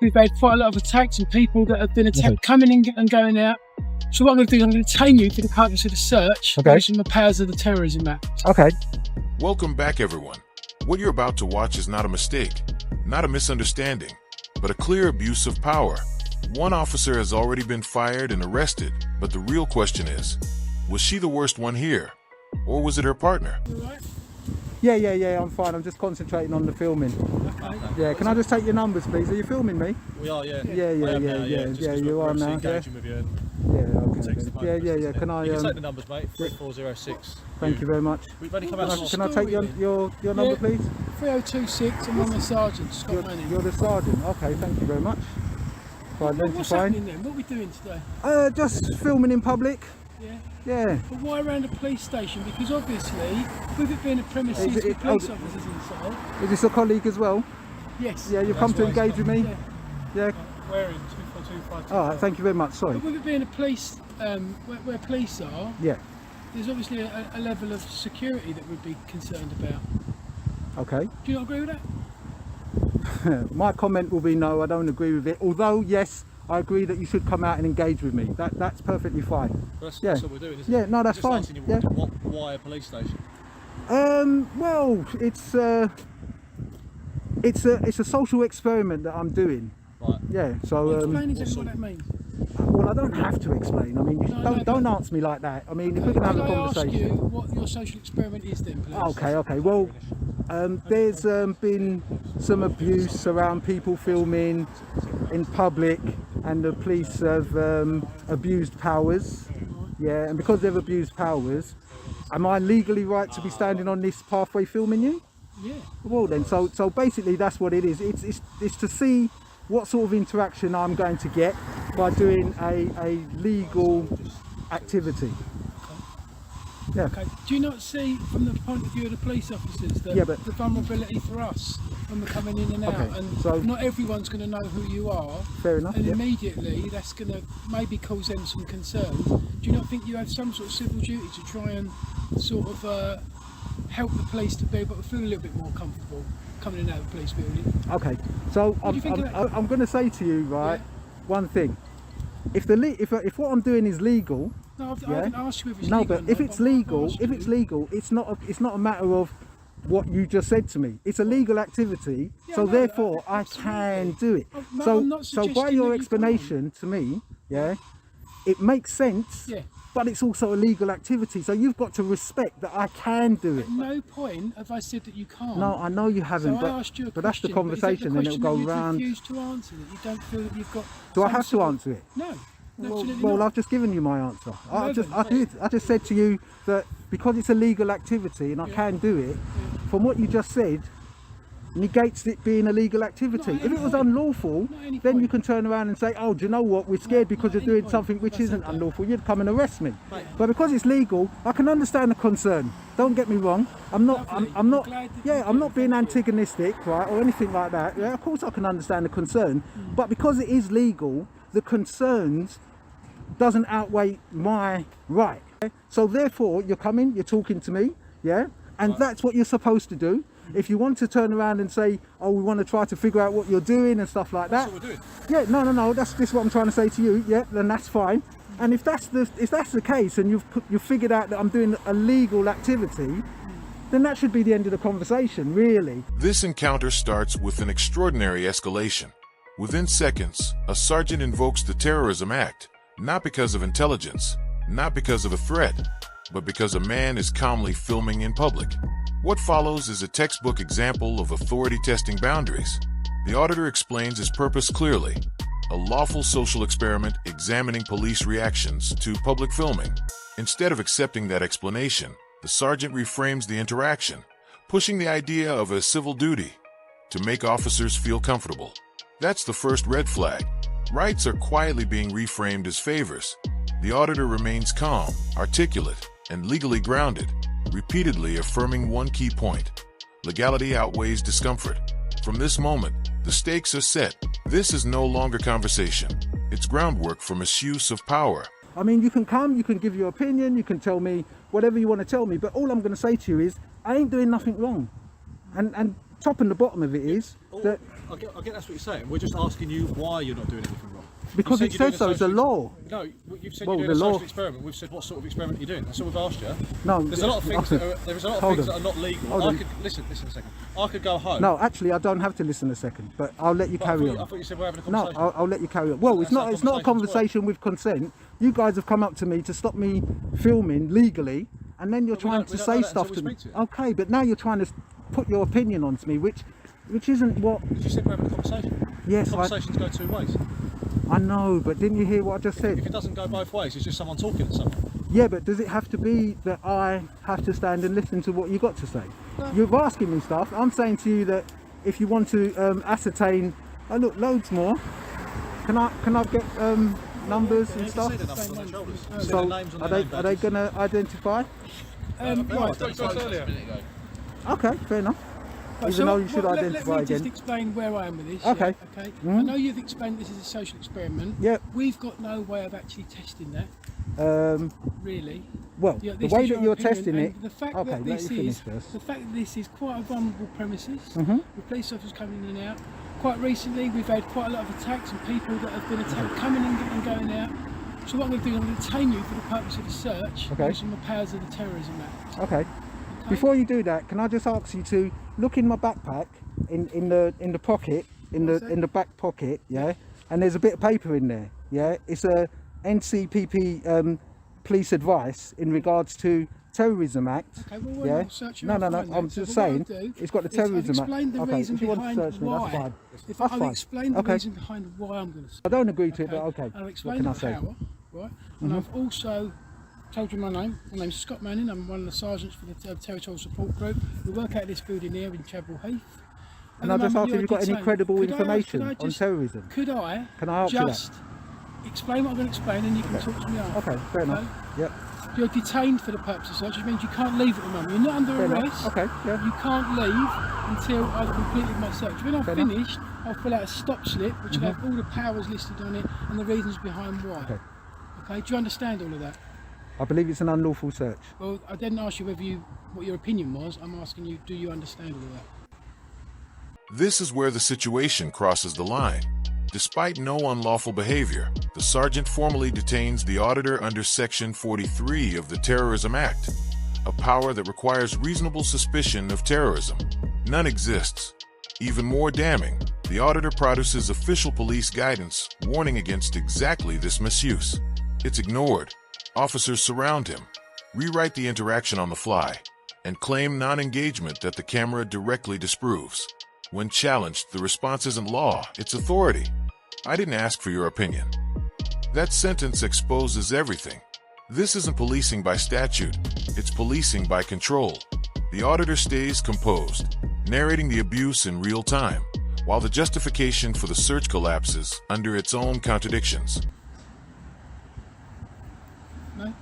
We've had quite a lot of attacks and people that have been attacked coming in and going out. So what I'm going to do is I'm going to detain you for the purpose of the search based on the powers of the Terrorism Act. Okay. Welcome back, everyone. What you're about to watch is not a mistake, not a misunderstanding, but a clear abuse of power. One officer has already been fired and arrested, but the real question is, was she the worst one here? Or was it her partner? You all right? Yeah, I'm fine. I'm just concentrating on the filming. Okay. Yeah, can I just take your numbers, please? Are you filming me? We are, yeah. Yeah, you are now. Yeah, With you and okay. Yeah. Can I? you can take the numbers, mate. 3406. Thank you very much. We've only come out. Can I take your number, please? 3026, and I'm the sergeant, Scott Manning. You're the sergeant. Okay, thank you very much. What's happening then? What are we doing today? Just filming in public. Yeah. Yeah. But why around a police station? Because obviously, with it being a premises with police officers inside. Is this a colleague as well? Yes. Yeah, you've come to engage with me? Yeah. We're in 24252. All right, thank you very much. Sorry. But with it being a police, where police are, Yeah. there's obviously a level of security that we'd be concerned about. Okay. Do you not agree with that? My comment will be no, I don't agree with it. Although, yes, I agree that you should come out and engage with me. That's perfectly fine. That's what we're doing, isn't Yeah, it? no, that's Just fine. asking you Yeah. why a police station? Well, it's a social experiment that I'm doing. Right. Yeah. So Explain exactly what that means. well, I don't have to explain. I mean, don't answer me like that. I mean, if we're gonna have a conversation. Can I ask you what your social experiment is then, please? Okay. Well, there's been some abuse around people filming in public, and the police have abused powers. Yeah, and because they've abused powers, am I legally right to be standing on this pathway filming you? Yeah. Well then, so basically that's what it is. It's to see what sort of interaction I'm going to get by doing a legal activity. Yeah. Okay. Do you not see, from the point of view of the police officers, that the vulnerability for us when we're coming in and out, and so not everyone's going to know who you are? Fair enough. And immediately that's going to maybe cause them some concern. Do you not think you have some sort of civil duty to try and sort of help the police to be able to feel a little bit more comfortable coming in and out of the police building? Okay. So What do you think of that? I'm going to say to you, right, one thing. If what I'm doing is legal. No, I haven't asked you if it's no, legal. but if it's legal, it's not a matter of what you just said to me. It's a legal activity, so therefore I can do it. So by your explanation to me, it makes sense. Yeah. But it's also a legal activity, so you've got to respect that I can do it. At no point have I said that you can't. No, I know you haven't, So I asked you a but that's the question, conversation, but and is it'll that the go question round. that you refuse to answer, that you don't feel that you've got. Do I some have to sort of- answer it? No. Absolutely Well, not. I've just given you my answer. I haven't. just said to you that because it's a legal activity and I can do it, from what you just said, negates it being a legal activity. Not at If any it was point. unlawful, Not at any then you point. can turn around and say, oh, do you know what, we're scared because not you're at any doing point something which have I said isn't that. unlawful, you'd come and arrest me. Mate. But because it's legal, I can understand the concern. Don't get me wrong. I'm not Lovely. I'm not I'm glad that you I'm do. not being Thank you. antagonistic, right, or anything like that. Yeah, of course I can understand the concern, but because it is legal, the concerns doesn't outweigh my right. Okay? So therefore, you're coming, you're talking to me, yeah, and that's what you're supposed to do. If you want to turn around and say, oh, we want to try to figure out what you're doing and stuff like that, That's what we're doing. yeah, no, that's just what I'm trying to say to you. Yeah, then that's fine. And if that's the case, and you've figured out that I'm doing a legal activity, then that should be the end of the conversation, really. This encounter starts with an extraordinary escalation. Within seconds, a sergeant invokes the Terrorism Act, not because of intelligence, not because of a threat, but because a man is calmly filming in public. What follows is a textbook example of authority testing boundaries. The auditor explains his purpose clearly: a lawful social experiment examining police reactions to public filming. Instead of accepting that explanation, the sergeant reframes the interaction, pushing the idea of a civil duty to make officers feel comfortable. That's the first red flag. Rights are quietly being reframed as favors. The auditor remains calm, articulate, and legally grounded, repeatedly affirming one key point: legality outweighs discomfort. From this moment, the stakes are set. This is no longer conversation. It's groundwork for misuse of power. I mean, you can come, you can give your opinion, you can tell me whatever you want to tell me, but all I'm going to say to you is, I ain't doing nothing wrong. And top and the bottom of it is that I get that's what you're saying. We're just asking you why you're not doing anything wrong. Because You it said you're says doing so, it's a social- law. No, you've said Well, you're doing the a law- social experiment. We've said what sort of experiment you're doing. That's all we've asked you. No, There's a lot of things that are, there's a lot of Hold things on. that are not legal. Hold I on. could listen a second. I could go home. No, actually, I don't have to listen a second, but I'll let you But carry I on. thought you said we're having a No, conversation. I'll let you carry on. Well, it's That's how not a conversations conversation with consent. You guys have come up to me to stop me filming legally, and then you're But we trying don't- to we don't say know that stuff until to we me. speak to you. Okay, but now you're trying to put your opinion onto me, which isn't what. You said we're having a conversation. Yes, Conversations go two ways. I know, but didn't you hear what I just If said? it doesn't go both ways, it's just someone talking to someone. Yeah, but does it have to be that I have to stand and listen to what you got to say? You're asking me stuff. I'm saying to you that if you want to ascertain, oh look, loads more. Can I get numbers and You stuff? can see the numbers on their shoulders. You can see So the names on are their they name badges. going to identify? No, I Right. spoke to us earlier. Okay, fair enough. Right, Even though you let- should let identify me just again. explain where I am with this. Okay. Yeah, okay. Mhm. I know you've explained this is a social experiment. Yep. We've got no way of actually testing that, really. Well, Yeah, the this way is that your you're opinion, testing and it. The fact Okay, that let this you finish is first. the fact that this is quite a vulnerable premises. Mhm. With police officers coming in and out. Quite recently, we've had quite a lot of attacks and people that have been attacked coming in and going out. So what I'm going to do, I'm going to detain you for the purpose of the search. Okay. Using the powers of the Terrorism Act. Okay. Okay? Before you do that, can I just ask you to look in my backpack, in the pocket, in What's the that? in the back pocket, yeah. And there's a bit of paper in there, yeah. It's a NCPP police advice in regards to Terrorism Act. Okay, well, when yeah. I'll search you, No, I'll no, no. find that. I'm So just what I'll saying, do it's got the is I've Terrorism Act. explained the Okay, reason if you want to behind search me, why. that's fine. If That's I'll fine. explain the Okay. reason behind why I'm going to. I don't agree to it, but okay. I'll What explain can the I say? power, right? And I've also told you my name. My name's Scott Manning. I'm one of the sergeants for the Territorial Support Group. We work out of this building here in Chapel Heath. And I just asked if you've got any credible information could I on just- terrorism. Could I Can I ask you that? just explain what I'm going to explain and you can talk to me after? Okay, fair enough. Yep. You're detained for the purpose of search, which means you can't leave at the moment. You're not under Fair enough. arrest. Okay, yeah. You can't leave until I've completed my search. When I've Fair enough. finished, I'll fill out a stop slip, which will have all the powers listed on it and the reasons behind why. Okay. Okay, do you understand all of that? I believe it's an unlawful search. Well, I didn't ask you what your opinion was. I'm asking you, do you understand all of that? This is where the situation crosses the line. Despite no unlawful behavior, the sergeant formally detains the auditor under Section 43 of the Terrorism Act, a power that requires reasonable suspicion of terrorism. None exists. Even more damning, the auditor produces official police guidance warning against exactly this misuse. It's ignored. Officers surround him, rewrite the interaction on the fly, and claim non-engagement that the camera directly disproves. When challenged, the response isn't law, it's authority. I didn't ask for your opinion. That sentence exposes everything. This isn't policing by statute, it's policing by control. The auditor stays composed, narrating the abuse in real time, while the justification for the search collapses under its own contradictions. No?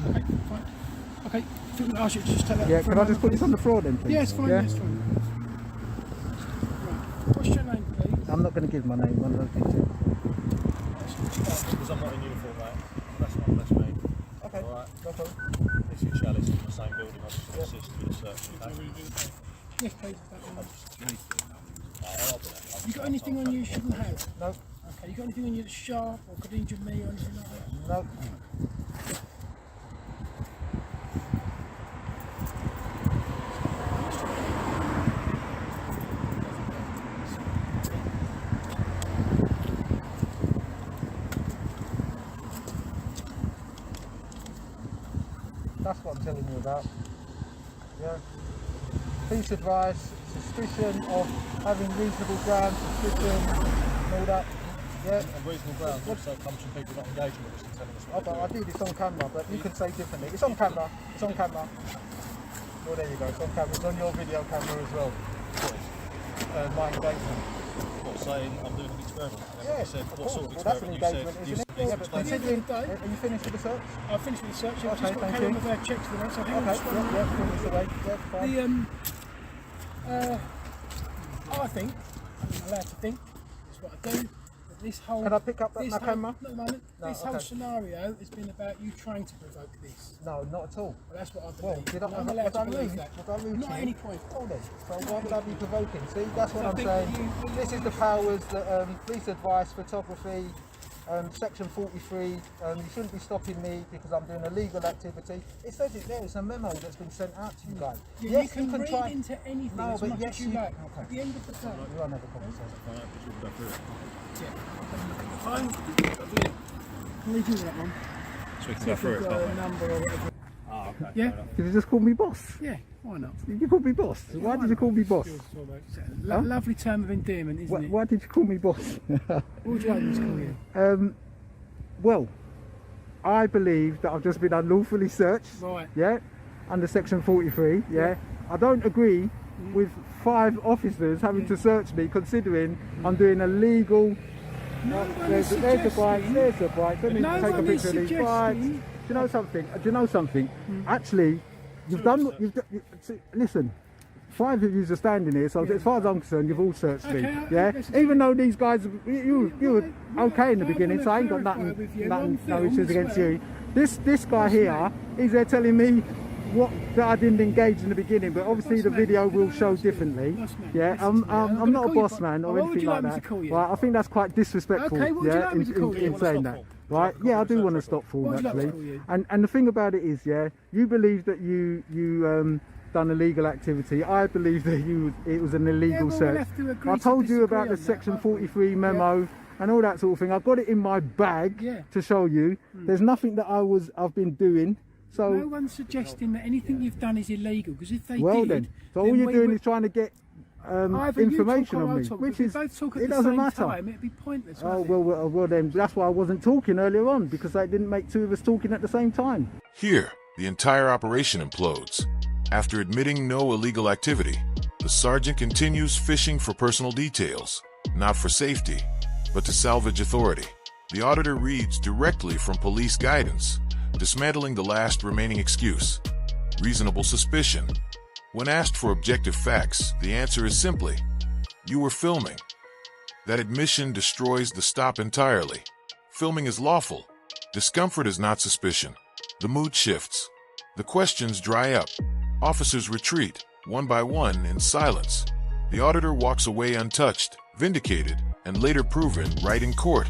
Okay, fine. Okay, I think I'm ask you to just take that. Yeah, for can a I just moment, put this please? on the floor then, please? Yeah, it's fine, Yeah? it's fine. Right. What's your name, please? I'm not going to give my name. I'm not going to. Because I'm not in uniform, mate. That's me. Okay, Alright. no problem. This is Chalice in the same building. I just want to assist with the search. Yes, please. That one. I'll do that. You got anything on you you shouldn't have? No, Okay, you got anything on you that's sharp or could injure me or anything like that? no. That's what I'm telling you about. Yeah. Police advice, suspicion of having reasonable grounds, suspicion, and all that. Yeah. And reasonable grounds also comes from people not engaging with us and telling us what I do this on camera, but you can say differently. It's on camera. It's on camera. Well, there you go. It's on camera. It's on your video camera as well. My engagement. What, saying I'm doing an experiment? And then Yeah, you said, of what sort of course. Well, that's an experiment? engagement, You isn't said, it? Yeah, but At the end of considering, the day- are you finished with the search? I've finished with the search. I've Okay, just got to thank carry on you. with our checks today, so hang on Okay, just one minute. yeah, put this away. Yeah, fine. I think, I'm allowed to think, it's what I do, the this whole. Can I pick up this my whole, camera? Not a moment. No, This whole okay. scenario has been about you trying to provoke this. No, not at all. Well, that's what I believe. Well, did I, And I'm was allowed I to believe rude? that. Was I rude Not to at you? any point. Oh then, so why would I be provoking? See, that's what I I'm think saying. you- This is the powers that police advice, photography, section 43. You shouldn't be stopping me because I'm doing a legal activity. It says it there. It's a memo that's been sent out to you guys. Yeah, Yes, you can read try. into anything No, as but much yes, as you you- like. okay. At the end of the day, You won't have a conversation. fine. Can we do that one? So we can See go if through we've it, got a can't we? number or whatever. Ah, okay. Yeah. fair enough. Did you just call me boss? Yeah, why not? You called me boss. Why did you call me boss? It's a lovely term of endearment, isn't it? Why did you call me boss? What would you like me to call you? Well, I believe that I've just been unlawfully searched. Right. Yeah, under section 43. Yeah, I don't agree with 5 officers having to search me, considering I'm doing a legal. There's the bikes. There's the bikes. Let me No take a one is picture of these bikes. suggesting- Do you know something? Actually, you've done. Listen. 5 of you are standing here, so as far as I'm concerned, you've all searched me. Okay, Yeah, listen. even though these guys, you were okay in the I beginning, wanna so I ain't got clarify nothing, with you, no on film issues as against well. you. This guy here, he's there telling me that I didn't engage in the beginning, but obviously Boss the man, video can will I show ask you? differently. Boss man, Yeah, listen to me. I'm I'm gonna not a call you boss boss. man or What would anything you like like me that. to call you? Right, I think that's quite disrespectful. Okay, what would you yeah, like me to call you? in What saying stop that. for? Right, yeah, I do want to stop for What would you like me to actually. call you? And the thing about it is, yeah, you believe that you done illegal activity. I believe that it was an illegal well, we'll search. have to agree I to told you disagree about on the that, section won't we? 43 memo and all that sort of thing. I've got it in my bag Yeah. to show you. There's nothing that I've been doing. So No one's suggesting that anything you've done is illegal, because if they well did, then, so all you're we doing would- is trying to get either you information talk or on I'll me, talk, which but if we is both talk at it the doesn't same matter. time, it'd be pointless. Oh wouldn't it? well then that's why I wasn't talking earlier on, because I didn't make 2 of us talking at the same time. Here, the entire operation implodes. After admitting no illegal activity, the sergeant continues fishing for personal details, not for safety, but to salvage authority. The auditor reads directly from police guidance, dismantling the last remaining excuse: reasonable suspicion. When asked for objective facts, the answer is simply, you were filming. That admission destroys the stop entirely. Filming is lawful. Discomfort is not suspicion. The mood shifts. The questions dry up. Officers retreat, one by one, in silence. The auditor walks away untouched, vindicated, and later proven right in court.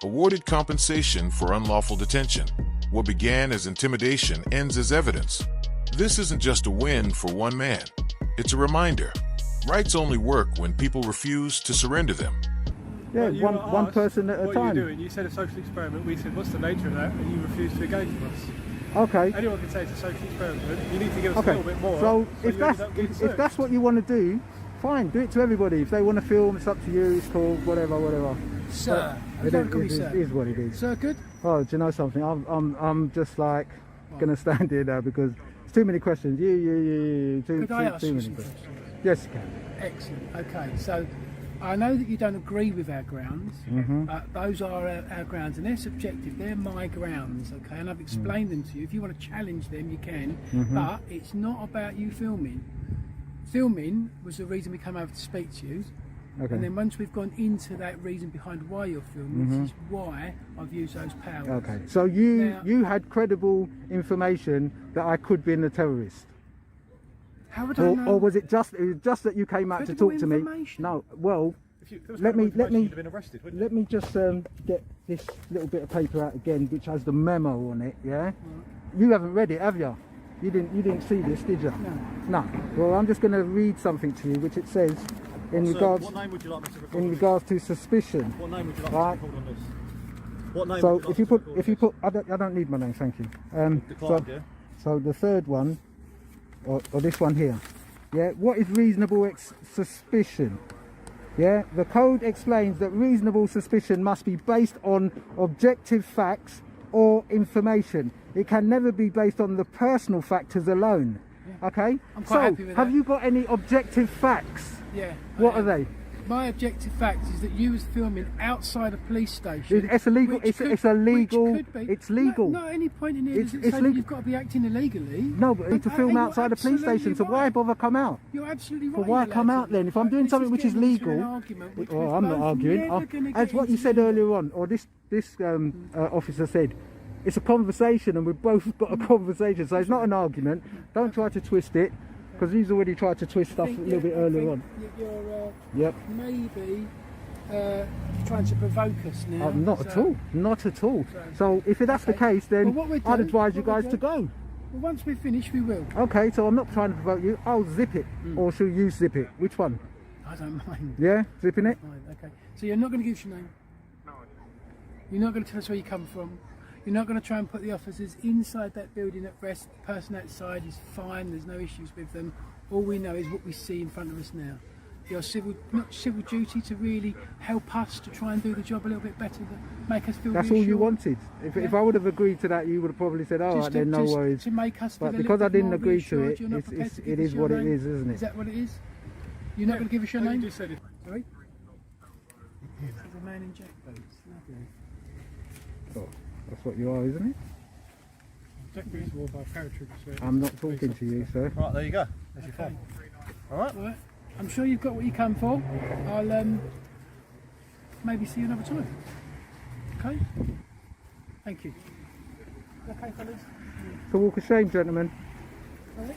Awarded compensation for unlawful detention. What began as intimidation ends as evidence. This isn't just a win for one man. It's a reminder. Rights only work when people refuse to surrender them. Yeah, Well, you were one asked, person at a what are you time. doing? You said a social experiment. We said, what's the nature of that? And you refused to engage with us. Okay. Anyone can say it's a social experiment. You need to give us a Okay. little bit more. So if you that's don't get if searched. that's what you want to do, fine, do it to everybody. If they want to film, it's up to you. It's cool, whatever. Sir, It don't call me is, sir. is what it is. Sir, good. Oh, do you know something? I'm just like gonna stand here now because it's too many questions. You. Could I ask too you many some questions. questions? Yes, you can. Excellent. Okay, so I know that you don't agree with our grounds. Those are our grounds, and they're subjective. They're my grounds, okay? And I've explained them to you. If you want to challenge them, you can. But it's not about you filming. Filming was the reason we came over to speak to you. Okay. And then once we've gone into that reason behind why you're filming, this is why I've used those powers. Okay. So Now- you had credible information that I could be a terrorist. How would I know? Or was it just that you came out to Credible talk to me? information? No. Well, If there was let credible me- information, you'd have been arrested, wouldn't let me just get this little bit of paper out again, which has the memo on it. Yeah. You haven't read it, have you? You didn't see this, did you? No. No. Well, I'm just going to read something to you, which it says in Sir, regards what name would you like me to record in on regards to suspicion. this? What name would you like Right. me to record on this? What name So would you like if you me to put record if you on put I don't need my name, thank you. this? Declined, yeah? So the third one, or this one here, yeah. What is reasonable suspicion? Yeah, the code explains that reasonable suspicion must be based on objective facts or information. It can never be based on the personal factors alone. Okay. I'm quite so happy with have that. you got any objective facts? Yeah. What I are am. they? my objective fact is that you was filming outside a police station. It's illegal. which It's illegal. which could be. It's legal. Not at any point in here It's- does it it's say that legal. you've got to be acting illegally. No, but to film you're outside a police absolutely station, so why right. bother come out? You're absolutely right. But why you're come allowed out to. then? If I'm doing This something which is getting into legal, an argument which well, we're I'm not both arguing. never gonna As get what you into said the- earlier on, or this officer said, it's a conversation, and we've both got a conversation, so it's not an argument. Don't try to twist it, because he's already tried to twist stuff a little bit earlier on. You're Yep. maybe trying to provoke us now. Not at all. Not at all. So if that's the Okay. case, then Well, what we'll I'd do- advise you what we'll guys to do- go. Well, once we're finished, we will. Okay, so I'm not trying to provoke you. I'll zip it, or shall you zip it? Which one? I don't mind. Yeah, zipping it. Fine, okay. So you're not going to give us your name? No. You're not going to tell us where you come from? You're not going to try and put the officers inside that building at rest? The person outside is fine, there's no issues with them. All we know is what we see in front of us now. Your not civil duty to really help us to try and do the job a little bit better, to make us feel That's all you reassured. wanted. If I would have agreed to that, you would have probably said, "All right, Just then no just worries." to make us feel But a because little I bit didn't more agree to reassured, it, you're not prepared to it give us is your what it name? is, isn't Is it? that what it is? You're not going to give us your name? You just said it. Sorry? There's a man in jack boots. Lovely. Oh, that's what you are, isn't it? Jack boots worn by paratroopers. I'm not talking to you, sir. Right, there you go. There's your phone. All right. Right. I'm sure you've got what you come for. I'll maybe see you another time. Okay? Thank you. Okay, fellas? It's a walk of shame, gentlemen. All right.